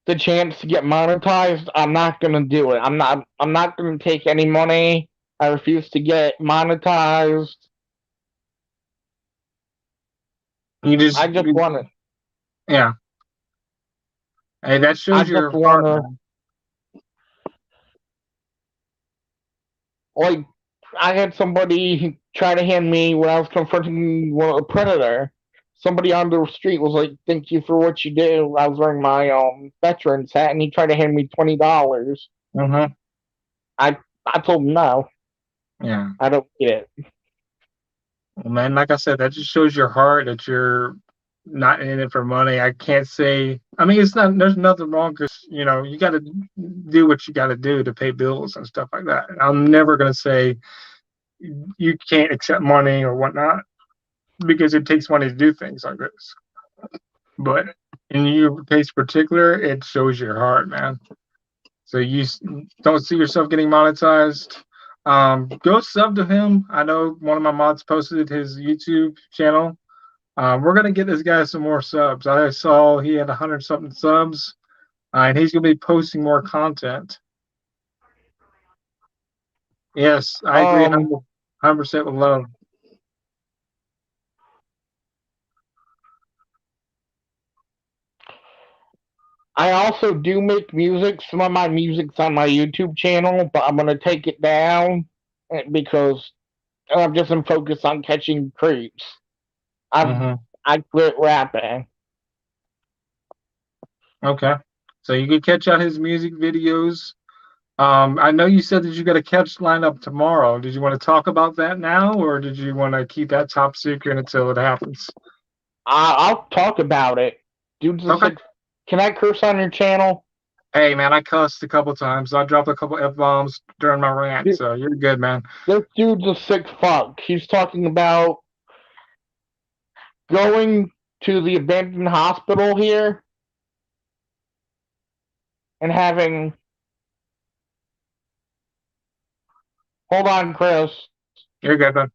the chance to get monetized, I'm not gonna do it. I'm not gonna take any money. I refuse to get monetized. You I just wanna yeah. Hey, that I shows just your heart, wanna man. like I had somebody try to hand me when I was confronting a predator. Somebody on the street was like, "Thank you for what you do." I was wearing my veterans hat, and he tried to hand me $20. Mm-hmm. I I told him no, Yeah. I don't get it. Well, man, like I said, that just shows your heart that you're not in it for money. I can't say. I mean, it's not. There's nothing wrong because you got to do what you got to do to pay bills and stuff like that. And I'm never gonna say you can't accept money or whatnot because it takes money to do things like this. But in your case particular, it shows your heart, man. So don't see yourself getting monetized. Go sub to him. I know one of my mods posted his YouTube channel. We're gonna get this guy some more subs. I saw he had 100 something subs, and he's gonna be posting more content. Yes, I agree Um, 100% with love. I also do make music. Some of my music's on my YouTube channel, but I'm gonna take it down because I'm just focused on catching creeps. I've Hmm. I quit rapping. Okay, so you can catch out his music videos. I know you said that you got a catch lineup tomorrow. Did you want to talk about that now, or did you want to keep that top secret until it happens? I'll talk about it. Dude's a Okay. sick. Can I curse on your channel? Hey, man, I cussed a couple times. I dropped a couple F-bombs during my rant, Dude, so you're good, man. this dude's a sick fuck. He's talking about going to the abandoned hospital here and having. Hold on, Chris. You're good, man.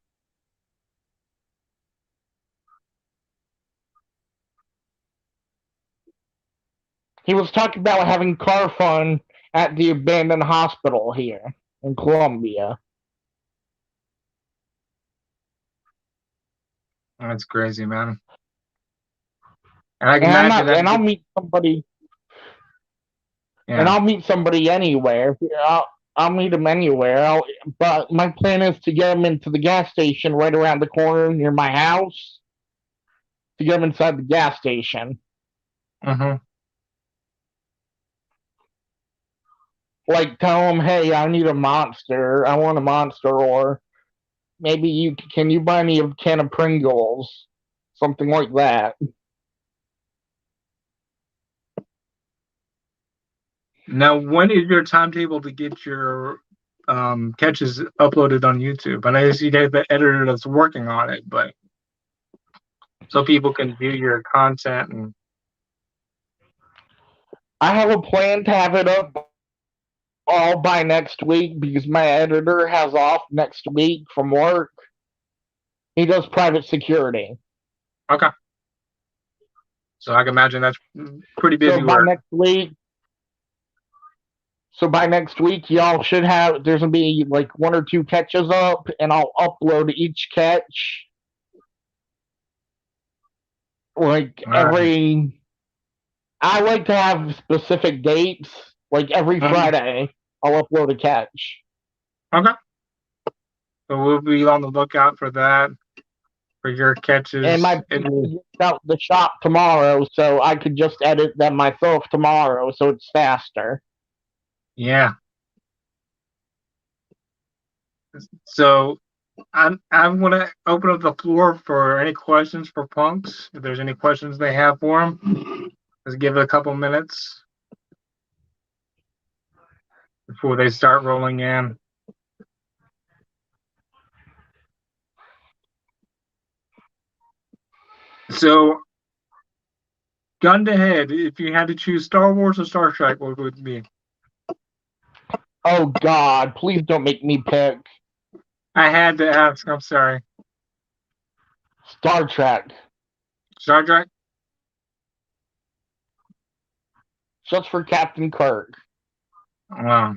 He was talking about having car fun at the abandoned hospital here in Colombia. That's crazy, man. And I can And I'm imagine not, that. and I'll meet somebody, and Yeah. I'll meet somebody anywhere. I'll meet him anywhere. But my plan is to get him into the gas station right around the corner near my house. To get him inside the gas station, Hmm. like tell him, "Hey, I need a monster. I want a monster, or maybe you buy me a can of Pringles, something like that." Now, when is your timetable to get your catches uploaded on YouTube? I know you got the editor that's working on it, but so people can view your content and I have a plan to have it up all by next week because my editor has off next week from work. He does private security. okay. So I can imagine that's pretty So busy by work. next week, y'all should have. There's gonna be like one or two catches up, and I'll upload each catch like All right. every. I like to have specific dates. Like every Mhm. Friday, I'll upload a catch. Okay. So we'll be on the lookout for that, for your And my catches. plan is to get out the shop tomorrow, so I could just edit them myself tomorrow, so it's faster. Yeah. So I'm going to open up the floor for any questions for punks. If there's any questions they have for them, let's give it a couple minutes before they start rolling in. So, gun to head, if you had to choose Star Wars or Star Trek, what would it be? Oh God, please don't make me pick I had to ask. I'm sorry. Star Trek. Star Trek. Just for Captain Kirk. Wow.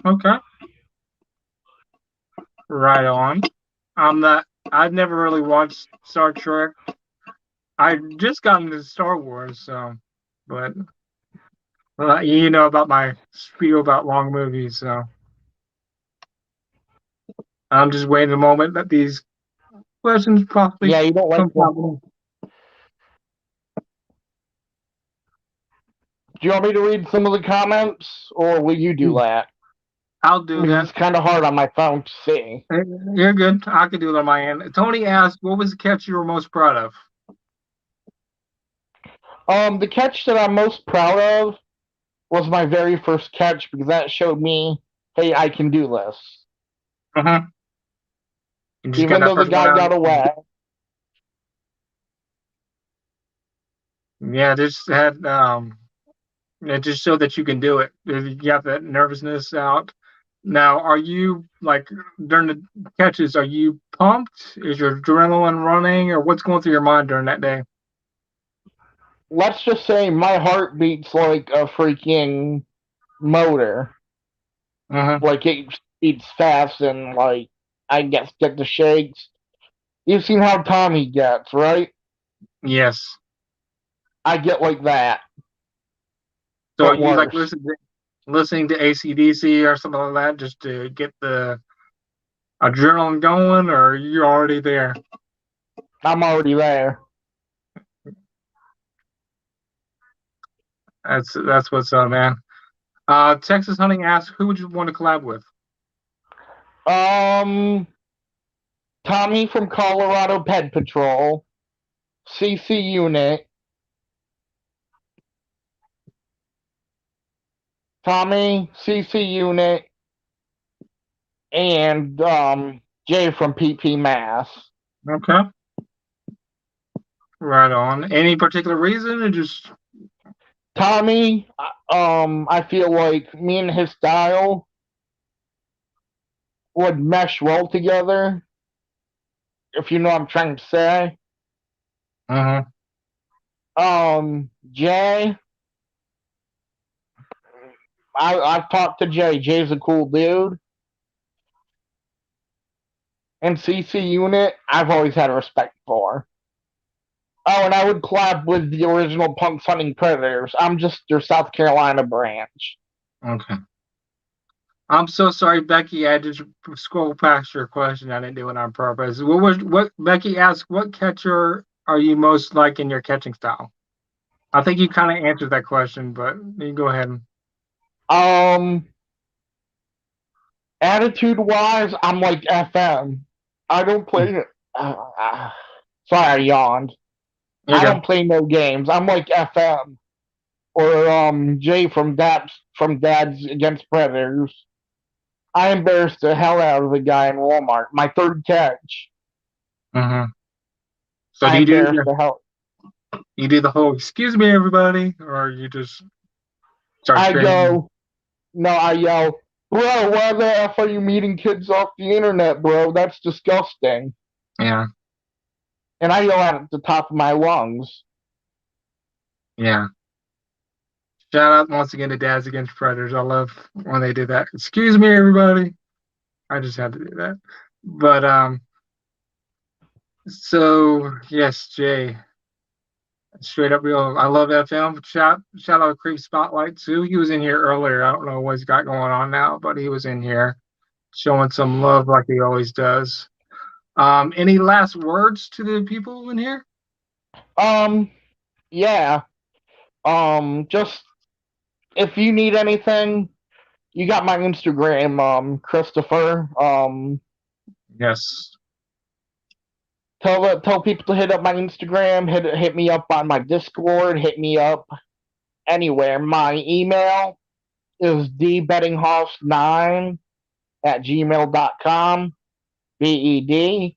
Okay. Right on. I'm not. I've never really watched Star Trek. I just got into Star Wars, so, but you know about my spiel about long movies, so I'm just waiting a moment that these questions possibly Yeah, you don't like come them. from. Do you want me to read some of the comments, or will you do that? I'll do Because that. it's kind of hard on my phone to see. You're good. I can do it on my end. Tony asked, "What was the catch you were most proud of?" The catch that I'm most proud of was my very first catch because that showed me, hey, I can do this. Uh-huh. You just got Even that though the first one guy out. got away. Yeah, just had it just showed that you can do it. You got that nervousness out. Now, are you like during the catches? Are you pumped? Is your adrenaline running, or what's going through your mind during that day? Let's just say my heart beats like a freaking motor. Uh-huh. Like it beats fast and like I get the shakes. You've seen how Tommy gets, right? Yes. I get like that, So, are but you like worse. listening to ACDC or something like that just to get the adrenaline going, or are you already there? I'm already there. That's what's up, man. Texas Hunting asks, who would you want to collab with? Um, Tommy from Colorado Ped Patrol, CC Unit, Tommy, CC Unit, and Jay from PP Mass. Okay, right on. Any particular reason, or just Tommy, I feel like me and his style would mesh well together, if you know what I'm trying to say. uh-huh. Jay, I've talked to Jay. Jay's a cool dude. And CC Unit, I've always had respect for. Oh, and I would collab with the original Punks Hunting Predators. I'm just their South Carolina branch. Okay. I'm so sorry, Becky. I just scrolled past your question. I didn't do it on purpose. What Becky asked? What catcher are you most like in your catching style? I think you kind of answered that question, but you go ahead. Um, Attitude wise, I'm like FM. I don't play. Sorry, I yawned. You're I good. don't play no games. I'm like FM or Jay from Dad's Against Predators. I embarrassed the hell out of the guy in Walmart. My third catch. Uh-huh. So I do embarrassed the hell. you do the whole "excuse me, everybody," or you just start I screaming? go, no, I yell, bro, why the F are you meeting kids off the internet, bro? That's disgusting. Yeah, And I yell at the top of my lungs. yeah. Shout out once again to Dads Against Predators. I love when they do that. Excuse me, everybody. I just had to do that. But so yes, Jay. Straight up real. I love FM. Shout out Creep Spotlight too. He was in here earlier. I don't know what he's got going on now, but he was in here showing some love like he always does. Any last words to the people in here? Um, yeah. Just if you need anything, You got my Instagram, Christopher. Yes. Tell people to hit up my Instagram, hit me up on my Discord, hit me up anywhere. My email is dbeddinghaus9 at gmail.com. BEDINGHAUS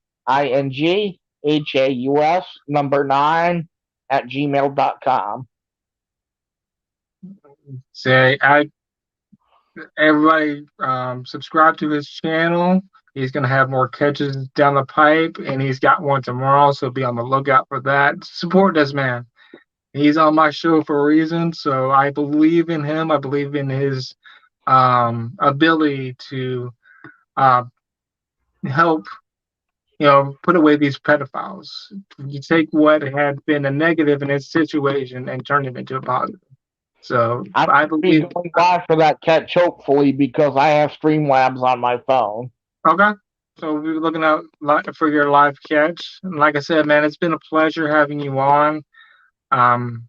number 9 at gmail.com. Say, I everybody subscribe to his channel. He's gonna have more catches down the pipe, and he's got one tomorrow, so be on the lookout for that. Support this man. He's on my show for a reason, so I believe in him. I believe in his ability to uh, help, put away these pedophiles. You take what had been a negative in his situation and turn it into a positive. So I'm I going to be believe. going live for that catch, hopefully, because I have Streamlabs on my phone. Okay. So we're looking out for your live catch. And like I said, man, it's been a pleasure having you on. Um,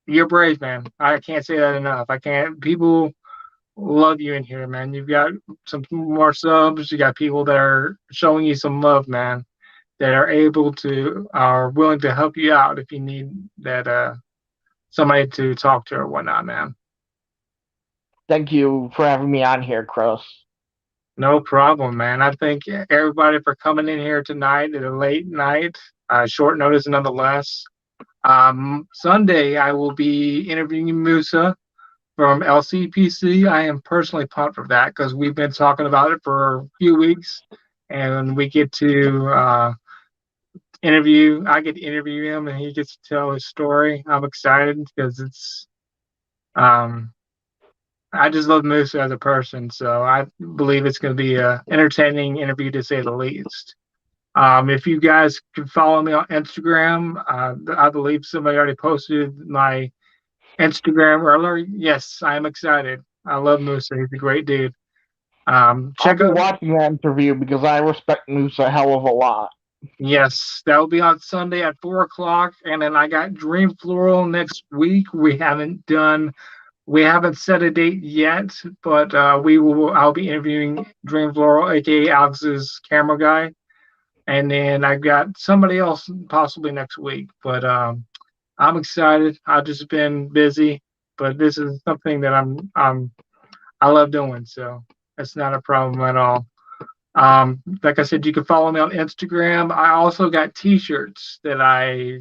you're brave, man. I can't say that enough. I can't. People love you in here, man. You've got some more subs. You got people that are showing you some love, man. That are willing to help you out if you need that somebody to talk to or whatnot, man. Thank you for having me on here, Chris. No problem, man. I thank everybody for coming in here tonight at a late night, short notice nonetheless. Sunday, I will be interviewing Musa from LCPC. I am personally pumped for that because we've been talking about it for a few weeks, and we get to interview. I get to interview him, and he gets to tell his story. I'm excited because um, I just love Musa as a person, so I believe it's going to be a entertaining interview to say the least. If you guys can follow me on Instagram, I believe somebody already posted my Instagram earlier. Yes, I am excited. I love Musa. He's a great dude. I'll Check be out. watching that interview because I respect Moose a hell of a lot. Yes, that will be on Sunday at 4 o'clock, and then I got Dream Floral next week. We haven't set a date yet, but we will. I'll be interviewing Dream Floral, aka Alex's camera guy, and then I've got somebody else possibly next week. But I'm excited. I've just been busy, but this is something that I love doing, so it's not a problem at all. Like I said, you can follow me on Instagram. I also got T-shirts that I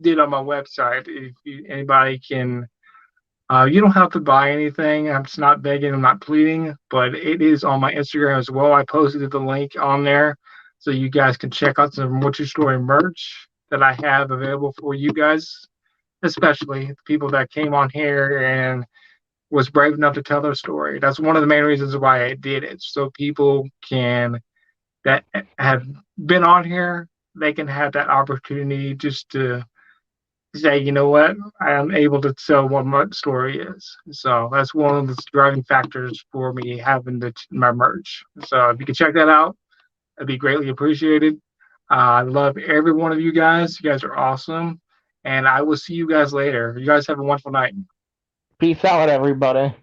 did on my website. If anybody can, you don't have to buy anything. I'm just not begging. I'm not pleading, but it is on my Instagram as well. I posted the link on there, so you guys can check out some What's Your Story merch that I have available for you guys, especially the people that came on here and was brave enough to tell their story. That's one of the main reasons why I did it, so people can that have been on here, they can have that opportunity just to say, you know what, I am able to tell what my story is. So that's one of the driving factors for me having my merch. So if you can check that out, it'd be greatly appreciated. I love every one of you guys. You guys are awesome. And I will see you guys later. You guys have a wonderful night. Peace out, everybody.